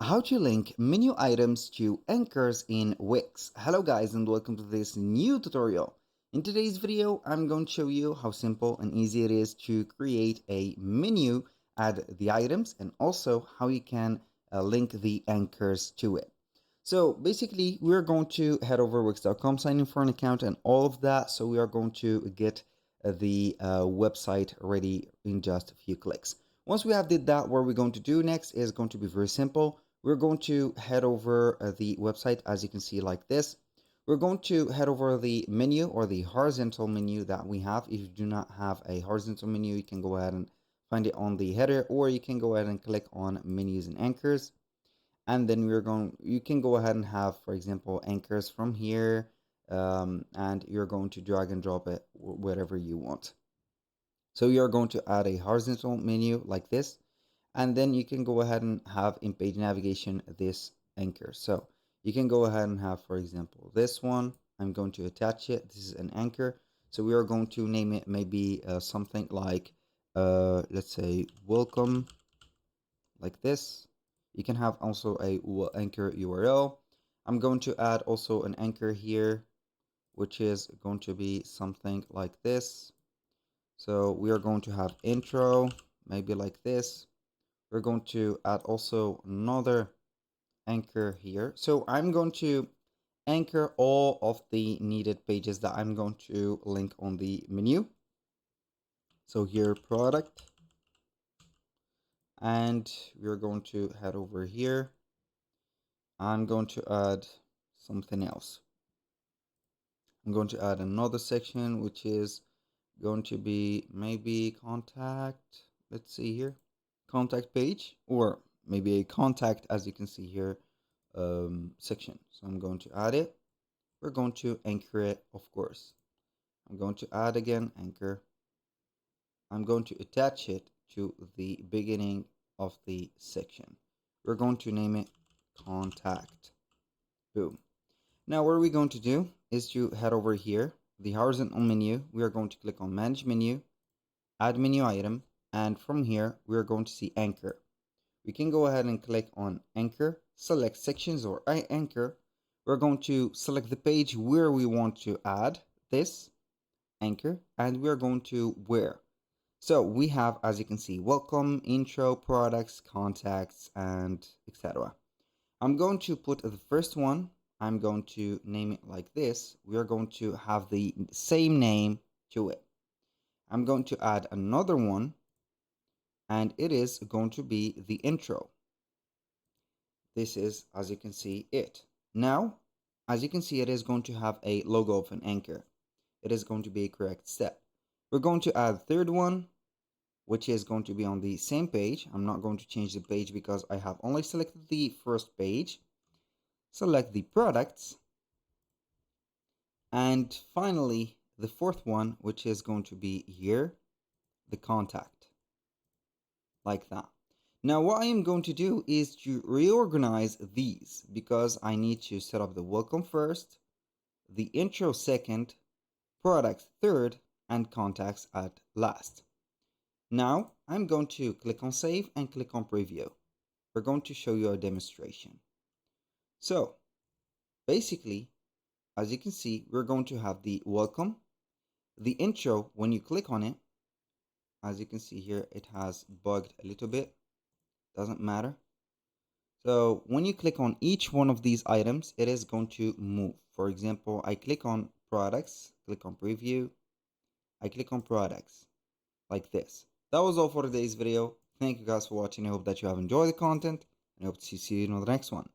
How to link menu items to anchors in Wix. Hello guys and welcome to this new tutorial. In today's video, I'm going to show you how simple and easy it is to create a menu, add the items, and also how you can link the anchors to it. So basically, we're going to head over wix.com, sign in for an account and all of that. So we are going to get the website ready in just a few clicks. Once we have did that, what we're going to do next is going to be very simple. We're going to head over the website, as you can see, like this. We're going to head over the menu or the horizontal menu that we have. If you do not have a horizontal menu, you can go ahead and find it on the header, or you can go ahead and click on menus and anchors. And then you can go ahead and have, for example, anchors from here, and you're going to drag and drop it wherever you want. So you're going to add a horizontal menu like this, and then you can go ahead and have in page navigation this anchor. So you can go ahead and have, for example, this one. I'm going to attach it. This is an anchor. So we are going to name it maybe something like, let's say, welcome, like this. You can have also a anchor URL. I'm going to add also an anchor here, which is going to be something like this. So we are going to have intro, maybe like this. We're going to add also another anchor here. So I'm going to anchor all of the needed pages that I'm going to link on the menu. So here, product. And we're going to head over here. I'm going to add something else. I'm going to add another section, which is going to be maybe contact. Let's see here, contact page, or maybe a contact, as you can see here, section. So I'm going to add it. We're going to anchor it, of course. I'm going to add again anchor. I'm going to attach it to the beginning of the section. We're going to name it contact. Boom. Now what we're going to do is to head over here, the horizontal menu. We are going to click on manage menu, add menu item, and from here we're going to see anchor. We can go ahead and click on anchor, select sections or anchor. We're going to select the page where we want to add this anchor, and we're going to where. So we have, as you can see, welcome, intro, products, contacts, and etc. I'm going to put the first one. I'm going to name it like this. We are going to have the same name to it. I'm going to add another one, and it is going to be the intro. This is, as you can see, it. Now, as you can see, it is going to have a logo of an anchor. It is going to be a correct step. We're going to add a third one, which is going to be on the same page. I'm not going to change the page because I have only selected the first page. Select the products. And finally, the fourth one, which is going to be here, the contact, like that. Now what I am going to do is to reorganize these, because I need to set up the welcome first, the intro second, products third, and contacts at last. Now I'm going to click on save and click on preview. We're going to show you a demonstration. So basically, as you can see, we're going to have the welcome, the intro. When you click on it, as you can see here, it has bugged a little bit. Doesn't matter. So when you click on each one of these items, it is going to move. For example, I click on products, click on preview, I click on products, like this. That was all for today's video. Thank you guys for watching. I hope that you have enjoyed the content, and I hope to see you in the next one.